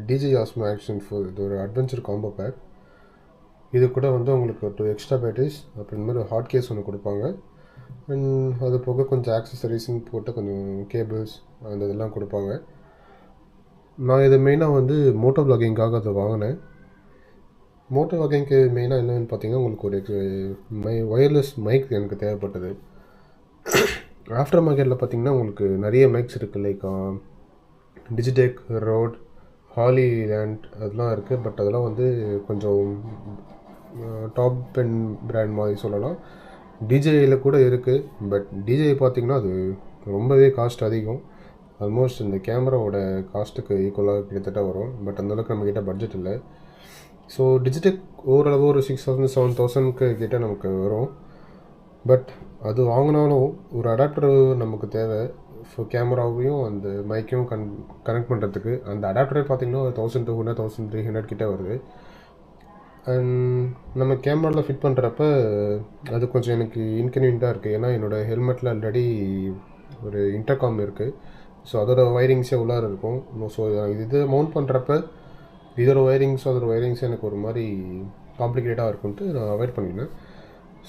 DJ ஆஸ்மோ action full, இது ஒரு adventure combo back. இது கூட வந்து உங்களுக்கு 2 எக்ஸ்ட்ரா பேட்டரிஸ், அப்புறம் இந்த மாதிரி ஹாட் கேஸ் ஒன்று கொடுப்பாங்க. அண்ட் அது போக கொஞ்சம் ஆக்சசரிஸ்ன்னு போட்டு கொஞ்சம் கேபிள்ஸ் அந்த இதெல்லாம் கொடுப்பாங்க. நான் இதை மெயினாக வந்து மோட்டோ வ்ளாகிங்காக அதை வாங்கினேன். மோட்டோ வ்ளாகிங்க்கு மெயினாக என்னென்னு பார்த்தீங்கன்னா, உங்களுக்கு ஒரு ஒயர்லெஸ் மைக் எனக்கு தேவைப்பட்டது. ஆஃப்டர் மார்க்கெட்டில் பார்த்தீங்கன்னா உங்களுக்கு நிறைய மைக்ஸ் இருக்குது. லைக் டிஜிடெக், ரோட், ஹாலி லேண்ட் அதெல்லாம் இருக்குது. பட் அதெல்லாம் வந்து கொஞ்சம் டாப் பென் பிராண்ட் மாதிரி சொல்லலாம். டிஜேயில் கூட இருக்குது. பட் டிஜே பார்த்திங்கன்னா அது ரொம்பவே காஸ்ட் அதிகம். ஆல்மோஸ்ட் இந்த கேமராவோட காஸ்ட்டுக்கு ஈக்குவலாக கிட்டத்தட்ட வரும். பட் அந்தளவுக்கு நம்மக்கிட்ட பட்ஜெட் இல்லை. ஸோ டிஜிடெக் ஓரளவு ஒரு 6,000 7,000 கிட்ட நமக்கு வரும். பட் அது வாங்கினாலும் ஒரு அடாப்டர் நமக்கு தேவை. ஸோ கேமராவையும் அந்த மைக்கையும் கனெக்ட் பண்ணுறதுக்கு அந்த அடாப்டரே பார்த்திங்கன்னா 1,200 1,300 கிட்டே வருது. அண்ட் நம்ம கேமராவில் ஃபிட் பண்ணுறப்ப அது கொஞ்சம் எனக்கு இன்கன்வீனியண்ட்டாக இருக்குது. ஏன்னா என்னோடய ஹெல்மெட்டில் ஆல்ரெடி ஒரு இன்டர்காம் இருக்குது. ஸோ அதோட ஒயரிங்ஸே உள்ளார இருக்கும். ஸோ இது மவுண்ட் பண்ணுறப்ப இதோட ஒயரிங்ஸ் எனக்கு ஒரு மாதிரி காம்ப்ளிகேட்டாக இருக்குன்ட்டு நான் அவாய்ட் பண்ணினேன்.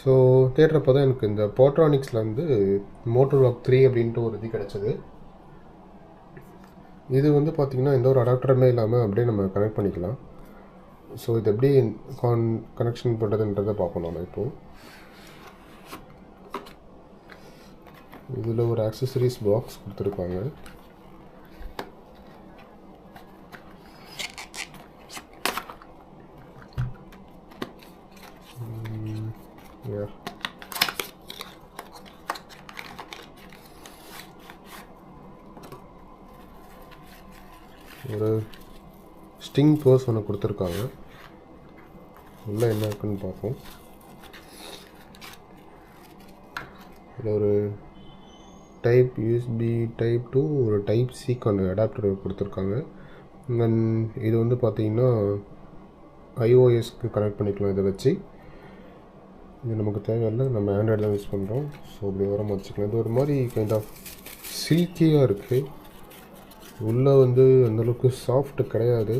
ஸோ தேடுறப்போ தான் எனக்கு இந்த போட்ரானிக்ஸில் வந்து மோட்டோ வ்ளாக் 3 அப்படின்ட்டு ஒரு இது கிடச்சிது. இது வந்து பார்த்திங்கன்னா எந்த ஒரு அடாப்டருமே இல்லாமல் அப்படியே நம்ம கனெக்ட் பண்ணிக்கலாம். ஸோ இது எப்படி கனெக்ஷன் பண்ணுறதுன்றதை பார்ப்போம் நம்ம இப்போது. இதில் ஒரு ஆக்சசரிஸ் பாக்ஸ் கொடுத்துருக்காங்க. ஒரு ஸ்டிங் பர்ஸ் ஒன்று கொடுத்துருக்காங்க. உள்ளே என்ன இருக்குன்னு பார்ப்போம். இதில் ஒரு டைப் யூஎஸ்பி டைப் 2 ஒரு டைப் சிக்கான அடாப்டர் கொடுத்துருக்காங்க. இது வந்து பார்த்திங்கன்னா iOSக்கு கனெக்ட் பண்ணிக்கலாம். இதை வச்சு இது நமக்கு தேவையில்லை, நம்ம ஆண்ட்ராய்டு தான் யூஸ் பண்ணுறோம். ஸோ அப்படி ஓரமாக வச்சுக்கலாம். இது ஒரு மாதிரி கைண்ட் ஆஃப் சில்கியாக இருக்குது. உள்ளே வந்து அந்தளவுக்கு சாஃப்ட் கிடையாது.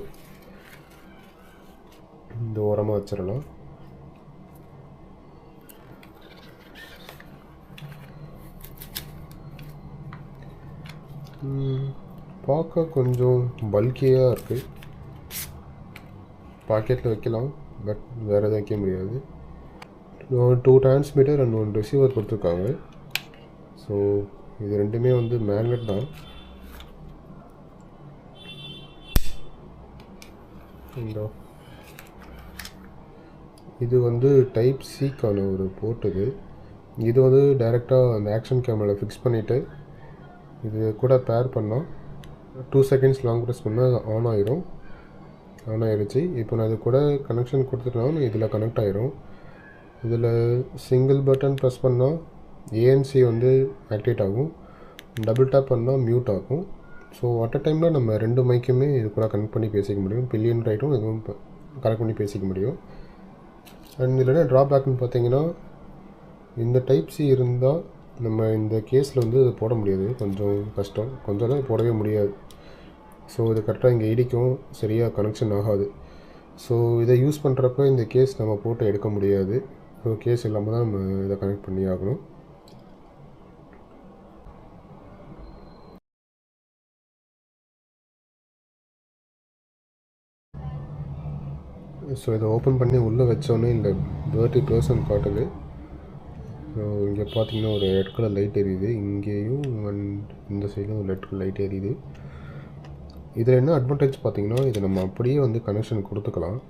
இந்த ஓரமாக வச்சிடலாம். பார்க்க கொஞ்சம் பல்கியாக இருக்குது. பாக்கெட்டில் வைக்கலாம், பட் வேறு எதுவும் வைக்க முடியாது. 2 டிரான்ஸ்மிட்டர் அண்ட் 1 ரிசீவர் கொடுத்துருக்காங்க. ஸோ இது ரெண்டுமே வந்து மேக்னெட் தான். இது வந்து டைப் சிக்கான ஒரு போர்ட். இது வந்து டைரெக்டாக அந்த ஆக்ஷன் கேமராவில் ஃபிக்ஸ் பண்ணிவிட்டு இது கூட பேர் பண்ணால் 2 செகண்ட்ஸ் லாங் ப்ரெஸ் பண்ணால் ஆன் ஆகிருச்சு. இப்போ நான் இது கூட கனெக்ஷன் கொடுத்துட்டேன்னா இதில் கனெக்ட் ஆகிரும். இதில் சிங்கிள் பட்டன் ப்ரெஸ் பண்ணால் ஏஎன்சி வந்து ஆக்டிவேட் ஆகும். டபுள் டேப் பண்ணால் மியூட் ஆகும். ஸோ அட் அ டைமில் நம்ம 2 மைக்குமே இது கூட கனெக்ட் பண்ணி பேசிக்க முடியும். பில்லியன் ரைட்டும் இதுவும் கனெக்ட் பண்ணி பேசிக்க முடியும். அண்ட் இதில் என்ன ட்ராபேக்னு பார்த்தீங்கன்னா, இந்த டைப் சி இருந்தால் நம்ம இந்த கேஸில் வந்து போட முடியாது. கொஞ்சம் கஷ்டம், கொஞ்சம் போடவே முடியாது. ஸோ இது கரெக்டாக இங்கே இடிக்கும், சரியாக கனெக்ஷன் ஆகாது. ஸோ இதை யூஸ் பண்ணுறப்ப இந்த கேஸ் நம்ம போட்டு எடுக்க முடியாது. ஸோ கேஸ் இல்லாமல் தான் நம்ம இதை கனெக்ட் பண்ணி ஆகணும். ஸோ இதை ஓப்பன் பண்ணி உள்ளே வச்சோன்னே இந்த 30% காட்டுது. ஸோ இங்கே பார்த்தீங்கன்னா ஒரு ரெட் கலர் லைட் எரியுது. இங்கேயும் அண்ட் இந்த சைடும் ஒரு ரெட் கலர் லைட் எரியுது. இதில் என்ன அட்வான்டேஜ் பார்த்தீங்கன்னா, இதை நம்ம அப்படியே வந்து கனெக்ஷன் கொடுத்துக்கலாம்.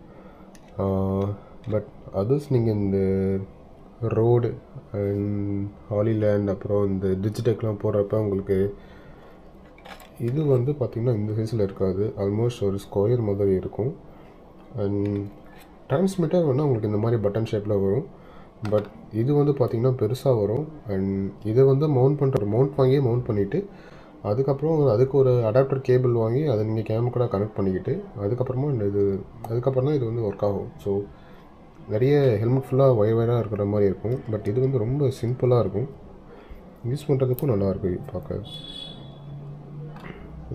பட் அதர்ஸ் நீங்கள் இந்த ரோடு அண்ட் ஹாலி லேண்ட் அப்புறம் இந்த டிஜிடெக்லாம் போகிறப்ப உங்களுக்கு இது வந்து பார்த்திங்கன்னா இந்த சைஸில் இருக்காது. ஆல்மோஸ்ட் ஒரு ஸ்கொயர் மாதிரி இருக்கும். அண்ட் டிரான்ஸ்மிட்டர் வந்து உங்களுக்கு இந்த மாதிரி பட்டன் ஷேப்பில் வரும். பட் இது வந்து பார்த்திங்கன்னா பெருசாக வரும். அண்ட் இதை வந்து மவுண்ட் மவுண்ட் பண்ணிவிட்டு அதுக்கப்புறம் அதுக்கு ஒரு அடாப்டர் கேபிள் வாங்கி அதை நீங்கள் கேமரா கூட கனெக்ட் பண்ணிக்கிட்டு அதுக்கப்புறம் தான் இது வந்து ஒர்க் ஆகும். ஸோ நிறைய ஹெல்மெட் ஃபுல்லாக ஒயராக இருக்கிற மாதிரி இருக்கும். பட் இது வந்து ரொம்ப சிம்பிளாக இருக்கும், யூஸ் பண்ணுறதுக்கும் நல்லாயிருக்கும் பார்க்க.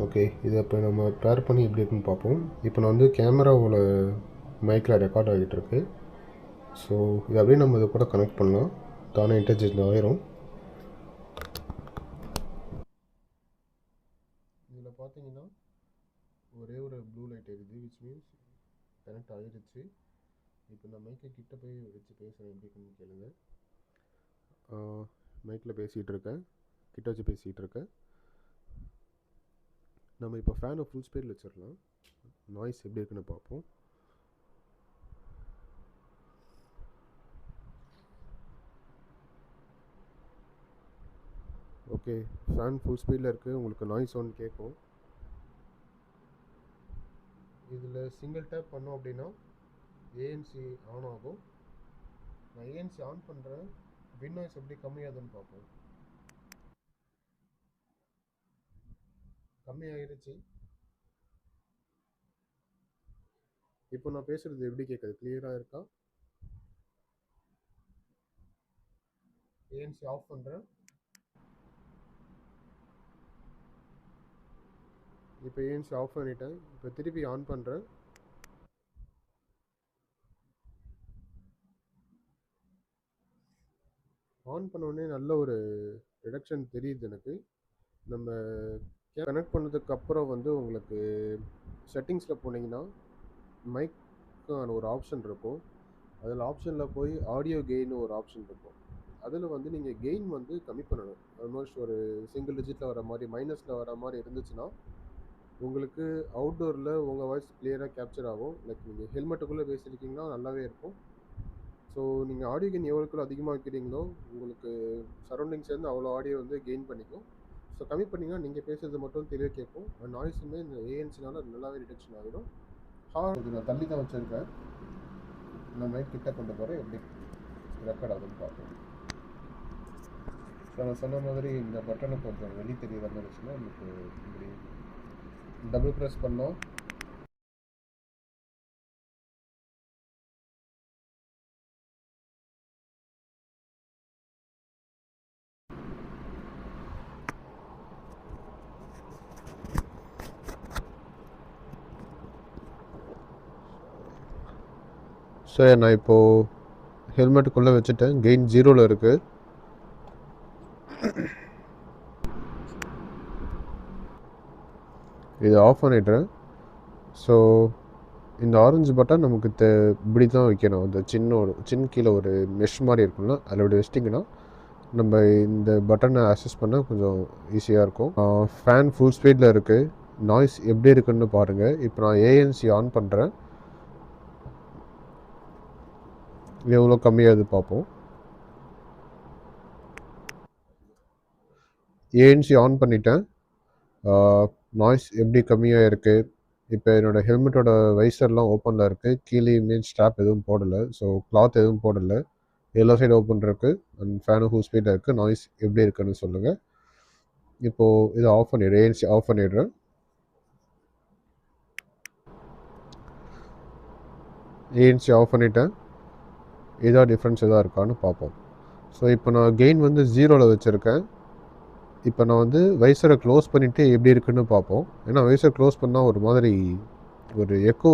ஓகே, இதை இப்போ நம்ம பேர் பண்ணி எப்படி இருக்குன்னு பார்ப்போம். இப்போ நான் வந்து கேமராவோட மைக்கில் ரெக்கார்ட் ஆகிட்டுருக்கு. ஸோ இதை அப்படியே நம்ம இதை கூட கனெக்ட் பண்ணலாம். தானே இன்டர்ஜெட்டில் ஆயிரும். இதில் பார்த்தீங்கன்னா ஒரே ஒரு ப்ளூ லைட் எரியுது, விச் மீன்ஸ் கனெக்ட் ஆகிருச்சு. இப்போ நான் மைக்கை கிட்ட போய் வச்சு பேசுகிறேன், எப்படி இருக்குன்னு கேளுங்க. மைக்கில் பேசிகிட்டு இருக்கேன், கிட்ட வச்சு பேசிகிட்டு இருக்கேன். நம்ம இப்போ ஃபேனை ஃபுல் ஸ்பீடில் வச்சிடலாம். நாய்ஸ் எப்படி இருக்குன்னு பார்ப்போம். ஓகே, ஃபேன் ஃபுல் ஸ்பீடில் இருக்குது. உங்களுக்கு நாய்ஸ் சவுண்ட் கேட்கும். இதில் சிங்கிள் டேப் பண்ணோம் அப்படின்னா ஏஎன்சி ஆன் ஆகும். நான் ஏஎன்சி ஆன் பண்ணுறேன், வின் நாய்ஸ் எப்படி கம்மியாகுதுன்னு பார்ப்போம். கம்மியாகிடுச்சு. இப்போ நான் பேசுகிறது எப்படி கேட்குது? கிளியராக இருக்கா? ஏஎன்சி ஆஃப் பண்ணுறேன். இப்போ ஏஎன்சி ஆஃப் பண்ணிட்டேன். இப்போ திருப்பி ஆன் பண்ணுறேன். ஆன் பண்ணோடனே நல்ல ஒரு ரிடக்ஷன் தெரியுது எனக்கு. நம்ம கனெக்ட் பண்ணதுக்கு அப்புறம் வந்து உங்களுக்கு செட்டிங்ஸில் போனீங்கன்னா மைக்கான ஒரு ஆப்ஷன் இருக்கும். அதில் ஆப்ஷனில் போய் ஆடியோ கெயின் ஒரு ஆப்ஷன் இருக்கும். அதில் வந்து நீங்கள் கெயின் வந்து கம்மி பண்ணணும். ஆல்மோஸ்ட் ஒரு சிங்கிள் டிஜிட்டில் வர மாதிரி, மைனஸில் வர மாதிரி இருந்துச்சுன்னா உங்களுக்கு அவுட்டோரில் உங்கள் வாய்ஸ் கிளியராக கேப்சர் ஆகும். லைக் நீங்கள் ஹெல்மெட்டுக்குள்ளே பேசியிருக்கீங்கன்னா நல்லாவே இருக்கும். ஸோ நீங்கள் ஆடியோ கெயின் எவ்வளோக்குள்ள அதிகமாக வைக்கிறீங்களோ உங்களுக்கு சரௌண்டிங்ஸ்லேருந்து அவ்வளோ ஆடியோ வந்து கெயின் பண்ணிக்கும். ஸோ கம்மி பண்ணிங்கன்னா நீங்கள் பேசுகிறது மட்டும் தெளிவாக கேட்கும். நாய்ஸுமே இந்த ஏஎன்சினால நல்லாவே ரிடக்ஷன் ஆகிடும். நான் தள்ளி தான் வச்சுருக்கேன். நான் மைக் கிட்ட கொண்டு போகிறேன், எப்படி ரெக்கார்ட் ஆகுதுன்னு பார்ப்போம். ஸோ நான் சொன்ன மாதிரி இந்த பட்டனை கொஞ்சம் வெளி தெரியற மாதிரி இருந்துச்சுன்னா நமக்கு இப்படி டபுள் ப்ரெஸ் பண்ணோம். சரி, நான் இப்போது ஹெல்மெட்டுக்குள்ளே வச்சுட்டேன். கெயின் 0ல் இருக்குது. இதை ஆஃப் பண்ணிடுறேன். ஸோ இந்த ஆரஞ்சு பட்டன் நமக்கு இப்படி தான் வைக்கணும். அந்த சின்ன கீழே ஒரு மெஷ் மாதிரி இருக்கும்ல, அதில் இப்படி வச்சிட்டிங்கன்னா நம்ம இந்த பட்டனை அக்சஸ் பண்ண கொஞ்சம் ஈஸியாக இருக்கும். ஃபேன் ஃபுல் ஸ்பீடில் இருக்குது. நாய்ஸ் எப்படி இருக்குன்னு பாருங்கள். இப்போ நான் ஏஎன்சி ஆன் பண்ணுறேன், எவ்வளோ கம்மியாகுது பார்ப்போம். ஏஎன்சி ஆன் பண்ணிட்டேன். நாய்ஸ் எப்படி கம்மியாக இருக்குது. இப்போ என்னோடய ஹெல்மெட்டோட வைசர்லாம் ஓப்பனில் இருக்குது. கீழேயுமே ஸ்ட்ராப் எதுவும் போடலை, ஸோ கிளாத் எதுவும் போடலை. எல்லா சைடு ஓப்பன் இருக்குது. அண்ட் ஃபேனும் ஃபுல் ஸ்பீடாக இருக்குது. நாய்ஸ் எப்படி இருக்குன்னு சொல்லுங்கள். இப்போது இதை ஆஃப் பண்ணிடுறேன், ஏஎன்சி ஆஃப் பண்ணிடுறேன். ஏஎன்சி ஆஃப் பண்ணிட்டேன். ஏதாவது டிஃப்ரென்ஸ் எதாவது இருக்கான்னு பார்ப்போம். ஸோ இப்போ நான் கெயின் வந்து 0ல் வச்சுருக்கேன். இப்போ நான் வந்து வைசரை க்ளோஸ் பண்ணிவிட்டு எப்படி இருக்குன்னு பார்ப்போம். ஏன்னா வைசரை க்ளோஸ் பண்ணால் ஒரு மாதிரி ஒரு எக்கோ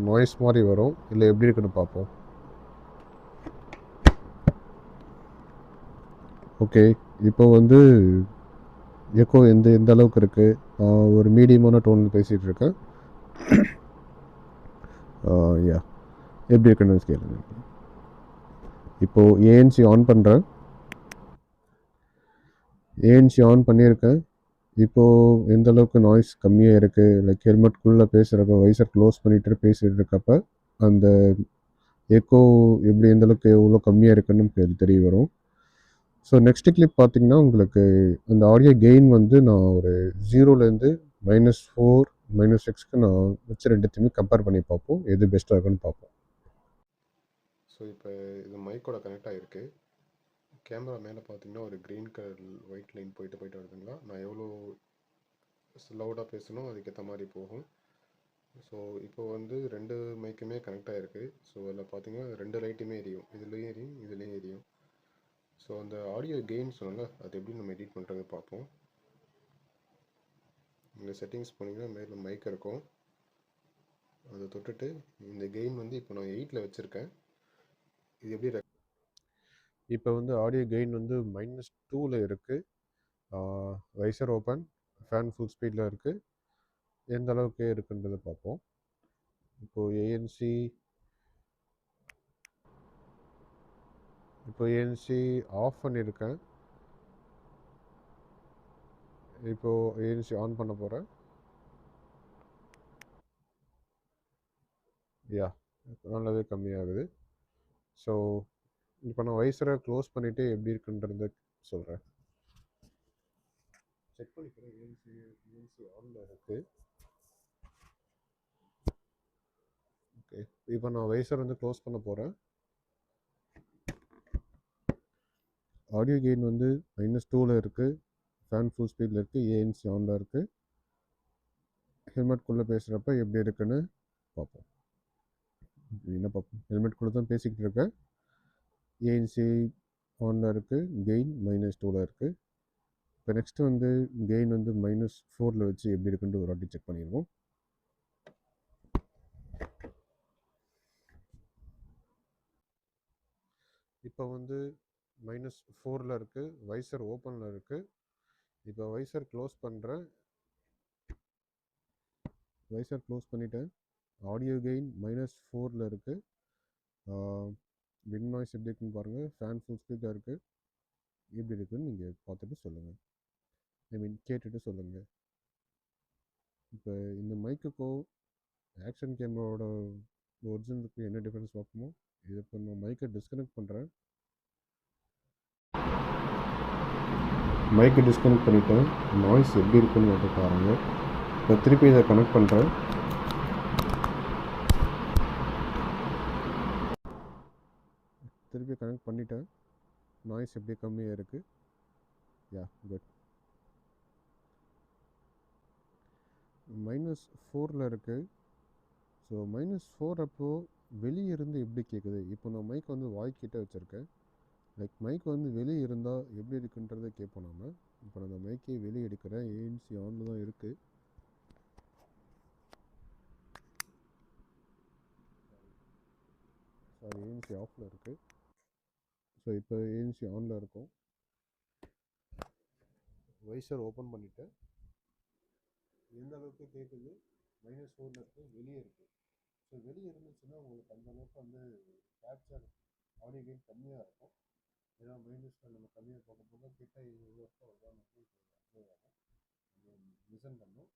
நாய்ஸ் மாதிரி வரும். இல்லை எப்படி இருக்குன்னு பார்ப்போம். ஓகே, இப்போ வந்து எக்கோ எந்த அளவுக்கு இருக்குது. ஒரு மீடியமான டோனில் பேசிகிட்டு இருக்கேன். யா, எப்படி இருக்குன்னு கேளுங்க. இப்போது ஏஎன்சி ஆன் பண்ணுறேன். ஏஎன்சி ஆன் பண்ணியிருக்கேன். இப்போது எந்த அளவுக்கு நாய்ஸ் கம்மியாக இருக்குது. லைக் ஹெல்மெட்குள்ளே பேசுகிறப்ப வைசர் க்ளோஸ் பண்ணிவிட்டு பேசிகிட்டு இருக்கப்போ அந்த எக்கோ எப்படி எந்தளவுக்கு எவ்வளோ கம்மியாக இருக்குன்னு தெரிய வரும். ஸோ நெக்ஸ்ட்டு கிளிப் பார்த்திங்கன்னா உங்களுக்கு அந்த ஆடியோ கெயின் வந்து நான் ஒரு 0லேருந்து -4 -6க்கு நான் வச்சு ரெண்டுத்தையுமே கம்பேர் பண்ணி பார்ப்போம், எது பெஸ்ட்டாக இருக்குன்னு பார்ப்போம். ஸோ இப்போ இது மைக்கோட கனெக்ட் ஆகிருக்கு. கேமரா மேலே பார்த்தீங்கன்னா ஒரு க்ரீன் கலர் ஒயிட் லைன் போயிட்டு வருதுங்களா. நான் எவ்வளோ லவுடாக பேசணும் அதுக்கேற்ற மாதிரி போகும். ஸோ இப்போ வந்து 2 மைக்குமே கனெக்ட் ஆகிருக்கு. ஸோ அதில் பார்த்தீங்கன்னா 2 லைட்டுமே எரியும், இதுலேயும் எரியும் இதுலேயும் எரியும். ஸோ அந்த ஆடியோ கெயின் சொன்னால அது எப்படி நம்ம எடிட் பண்ணுறது பார்ப்போம். இந்த செட்டிங்ஸ் போனீங்கன்னா மேலே மைக் இருக்கும். அதை தொட்டுட்டு இந்த கெயின் வந்து இப்போ நான் 8ல் வச்சுருக்கேன். இது எப்படி இப்போ வந்து ஆடியோ கெயின் வந்து -2ல் இருக்குது. வைசர் ஓப்பன், ஃபேன் ஃபுல் ஸ்பீடில் இருக்குது. எந்த அளவுக்கு இருக்குன்றதை பார்ப்போம். இப்போது ஏஎன்சி ஆஃப் பண்ணியிருக்கேன். இப்போது ஏஎன்சி ஆன் பண்ண போகிறேன். நல்லாவே கம்மியாகுது. ஸோ இப்போ நான் வைசரை க்ளோஸ் பண்ணிவிட்டு எப்படி இருக்குன்றத சொல்கிறேன். செக் பண்ணிக்கிறேன். ஏஎன்சி ஆனில் இருக்குது. ஓகே, இப்போ நான் வைசர் வந்து க்ளோஸ் பண்ண போகிறேன். ஆடியோ கெயின் வந்து -2ல் இருக்குது. ஃபேன் ஃபுல் ஸ்பீடில் இருக்குது. ஏஎன்சி ஆனில் இருக்குது. ஹெல்மெட்குள்ளே பேசுகிறப்ப எப்படி இருக்குன்னு பார்ப்போம். என்ன பார்ப்போம், ஹெல்மெட்குள்ளே தான் பேசிக்கிட்டு இருக்கேன். ஏஎன்சி ஆனில் இருக்குது. கெயின் -2ல் இருக்குது. இப்போ நெக்ஸ்ட்டு வந்து கெயின் வந்து -4ல் வச்சு எப்படி இருக்குன்ட்டு ஒரு வாட்டி செக் பண்ணிடுவோம். இப்போ வந்து -4ல் இருக்குது. வைசர் ஓப்பனில் இருக்குது. இப்போ வைசர் க்ளோஸ் பண்ணுறேன். வைசர் க்ளோஸ் பண்ணிவிட்டேன். ஆடியோ கெயின் -4ல் இருக்குது. விண்ட் நாய்ஸ் எப்படி இருக்குன்னு பாருங்கள். ஃபேன் ஃபுல் ஸ்பீடாக இருக்குது. எப்படி இருக்குன்னு நீங்கள் பார்த்துட்டு சொல்லுங்கள். கேட்டுட்டு சொல்லுங்கள். இப்போ இந்த மைக்குக்கும் ஆக்ஷன் கேமராவோட ஒரிஜினலுக்கு என்ன டிஃப்ரென்ஸ் பார்ப்போமோ. இது இப்போ நான் மைக்கை டிஸ்கனெக்ட் பண்ணுறேன். மைக்கை டிஸ்கனெக்ட் பண்ணிவிட்டேன். நாய்ஸ் எப்படி இருக்குன்னு வந்து பாருங்கள். இப்போ திருப்பி இதை கனெக்ட் பண்ணுறேன். திருப்பி கனெக்ட் பண்ணிட்டேன். நாய்ஸ் எப்படி கம்மியாக இருக்குது. குட். -4ல் இருக்குது. ஸோ -4 அப்போது வெளியே இருந்து எப்படி கேட்குது. இப்போ நான் மைக் வந்து வாய்க்கிட்ட வச்சுருக்கேன். லைக் மைக் வந்து வெளியே இருந்தால் எப்படி இருக்குன்றதை கேட்போம் நம்ம. இப்போ நான் அந்த மைக்கை வெளியே எடுக்கிறேன். ஏஎன்சி ஆனில் தான் இருக்குது. ஏஎன்சி ஆஃபில் இருக்குது. ஸோ இப்போ ஏஎன்சி ஆனில் இருக்கும். வைசர் ஓப்பன் பண்ணிவிட்டு எந்த அளவுக்கு கேட்குது. -4ல் இருக்குது. வெளியே இருக்குது. ஸோ வெளியே இருந்துச்சுன்னா உங்களுக்கு அந்த அளவுக்கு வந்து கேப்சர் ஆடியோ கெயின் கம்மியாக இருக்கும். ஏன்னா -4 நம்ம கம்மியாக போக போக கிட்ட ஒவ்வொருத்தர் லிசன் பண்ணும்.